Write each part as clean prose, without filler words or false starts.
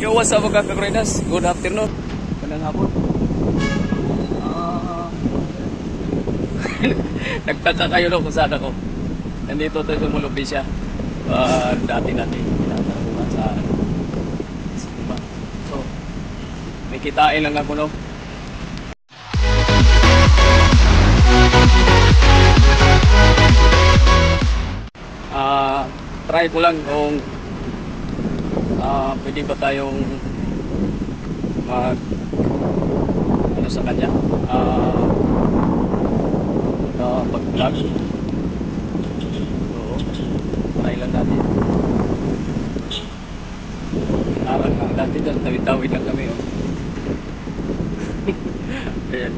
Yo, what's up mga kakuridas? Good afternoon. Magandang hapon. Nagtaka kayo no kung saan ako. Nandito tayo sa Molobisya. Dati tinatanungan sa iba. So, may kitain lang ako no. Try ko lang kung pwede ba tayong mag ano sa kanya pag-vlog. So, try lang natin. Aral lang natin dyan, tawid-tawid lang kami oh. Ayan,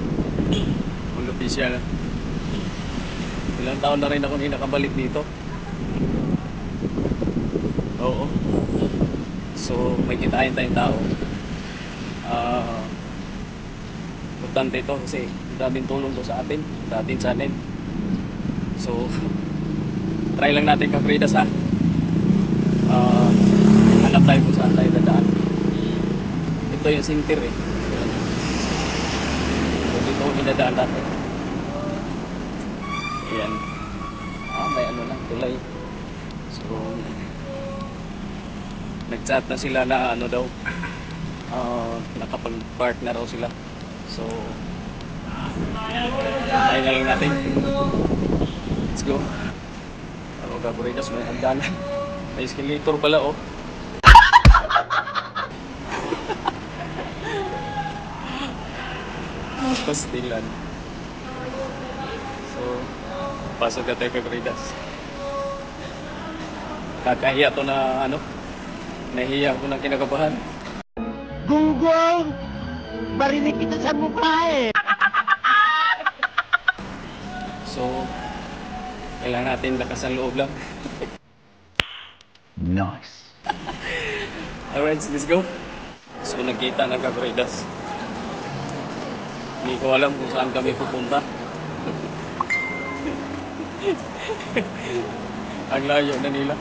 Molobisya lang. Ilang taon na rin ako hindi nakabalik dito. Oo. So, may kitain tayong tao. Importante ito kasi daming tulong to sa atin, sa ating channel. So, try lang natin kakridas ha. Hanap tayo kung saan tayo dadaan. Ito yung sintir eh. So, dito dinadaan natin. Ayan. May ano lang, tulay. So, nag-chat na sila na ano daw, nakapag-park na raw sila. So, tayo na lang natin. Let's go. Ano kakuridas, may hagdanan. May escalator pala oh. Pastilan. So, pasok na tayo kakuridas. Kakahiya to na ano, nahiya ko ng kinakabahan. Gunggong! Barinig kita sa mukha eh! So, kailangan natin lakas ang loob lang. Nice! Alright, let's go. So, nagkita ng kakuridas. Hindi ko alam kung saan kami pupunta. Ang layo na nila.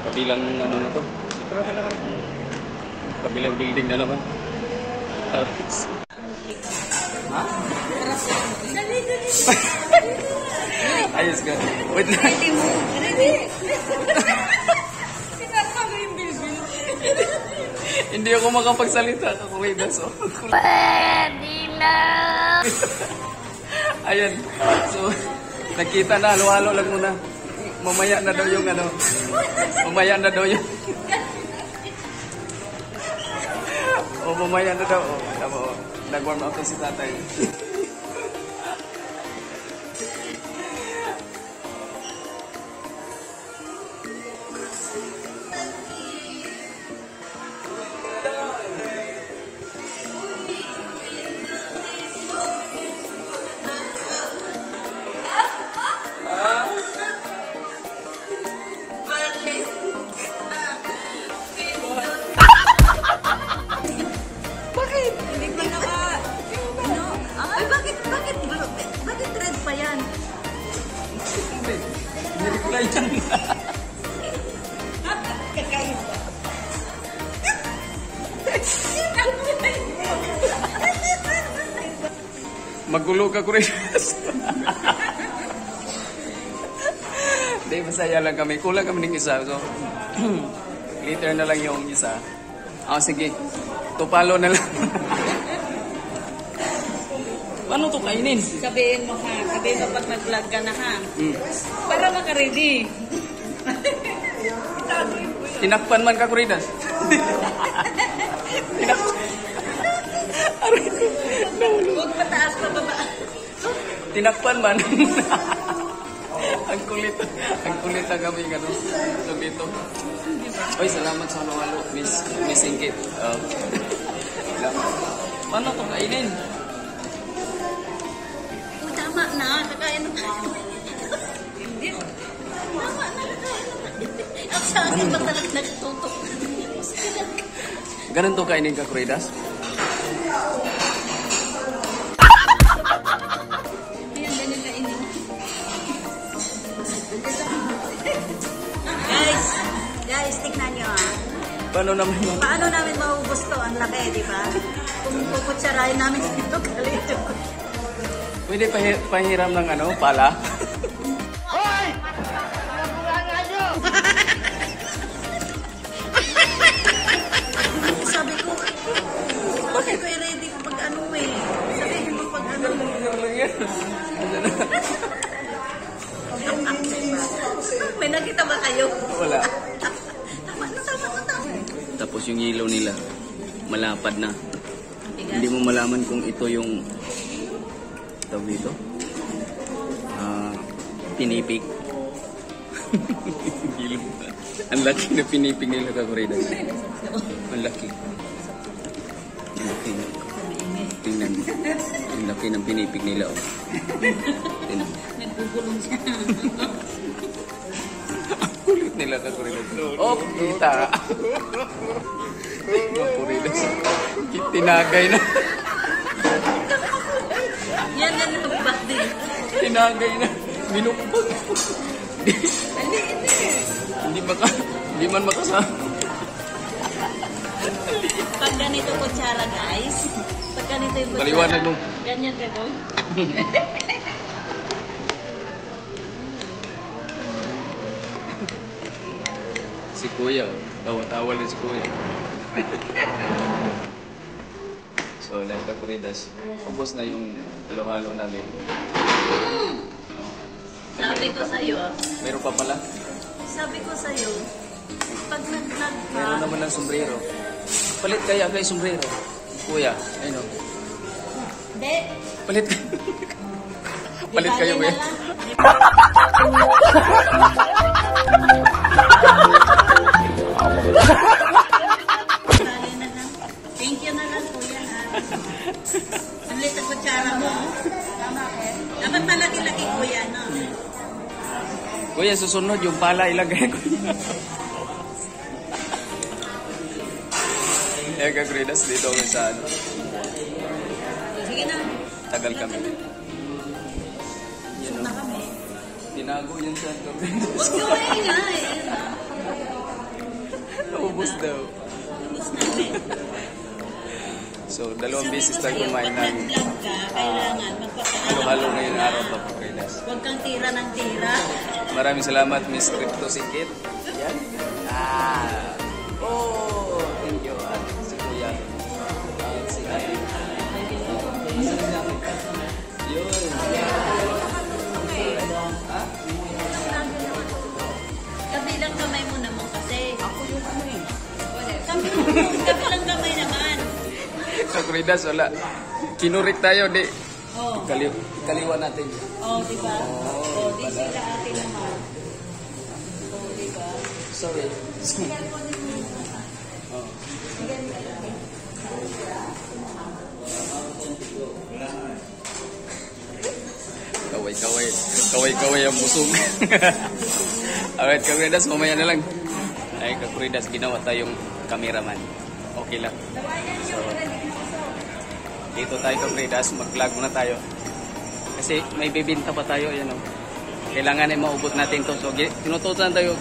Kabilang ano na to? Kabilang building na naman. Ha? Ayos ka. Wait lang. Hindi ako makapagsalita. Kakuridas oh. Pwede na! Ayan. So, nakita na. Halo-halo lang muna. Mamaya na daw yung ano. Mamaya na daw yung mamaya na daw nag-warm up si tatay. Magulo ka kuridas. Hindi, masaya lang kami. Kulang kami ng isa. So, later na lang yung isa. Sige. Tupalo na lang. Paano to kainin? Sabihin mo pag nag-vlog ka na ha. Para maka-ready. Tinakpan man ka kuridas. Huwag pataas pa baba. Tinakpan man. Ang kulit na kami ano. So dito. Oy, salamat sa halo-halo, Miss Ingkit. Paano to kainin? Tama na, kakain na tayo. Hindi. Tama na, kakain na. Ang sa akin ba talaga nagtutok? Ganun to kainin ka kuridas? Ayan, ganyan kainin. tignan nyo ah. Paano naman yun? Paano namin maubos to? Ang laki, di ba? Kung puputsarahin namin dito, kalito. Pwede pahiram ng ano, pala? Hoy! Nabulangan nyo! Sabi ko, bakit ko i-ready ko pag ano eh. Sabihin mo pag ano. May nakita ba kayo? Wala. Tama na. Tapos yung ilaw nila, malapad na. Bigas. Hindi mo malaman kung ito yung tawag dito. Pinipig. Ilaw. Ang laki na pinipig nila Kakuridas. Ang laki. Ang laki. Tingnan mo. Ang laki ng pinipig nila. Oh. Tingnan. Nagbubulong siya. Kulit nila Kakuridas. Oh, kita. Kakuridas. Tinagay na. Yan na nagbak din. Tinagay na. Minukpag. Hindi man makasama. Pag ganito kutsara guys. Pag ganito yung kutsara. Paliwanag mo. Ganyan ka ko. Si Kuya. Tawa-tawa din si Kuya. So, like Kakuridas, ubos na yung halo-halo namin. Sabi ko sa'yo, Meron pa pala. sabi ko sa'yo, pag Meron naman ng sombrero. Palit kaya kayo sombrero. Kuya, ayun o. Hindi. Palit kayo. Palit kayo, Kuya. Kuya. Thank you na lang, kuya. Ang liit ang kutsara mo. Dapat malaki-laki, kuya, no? Kuya, susunod yung pala ilagay ko. Eh, Kakuridas, dito kami sa ano. Sige na. Tagal kami. Shoot na kami. Tinago yun sa Kakuridas. Huwag ka maingay. Naubos daw. Tapos namin. So, dalawang Sabi beses ko tayo sa'yo, kumain pag namin. nag-vlog ka, kailangan magpapaalam. Halo-halo na yung araw pa, Kakuridas. Huwag kang tira ng tira. Maraming salamat, Miss Crypto Sikit. Yan. Oh, thank you. At si Kuya. At si Ate. Yun. Ha? Kabilang kamay mo naman kasi. Ako yung kamay. Kabilang kamay naman. Kakuridas, wala. Kinurik tayo, di. Oh. Kaliwa natin. Oh, di ba? Oh, di sila ate naman. Oh, di ba? Sorry. Oh. Kaway-kaway. Kaway-kaway ang busog. Alright, Kakuridas, mamaya na lang. Ay, Kakuridas, ginawa tayong cameraman. Okay lang. So, dito tayo, Kakuridas. Mag-vlog muna tayo. Kasi may bibinta pa tayo. Yan, oh. Kailangan ay maubot natin to. So, tinututan tayo.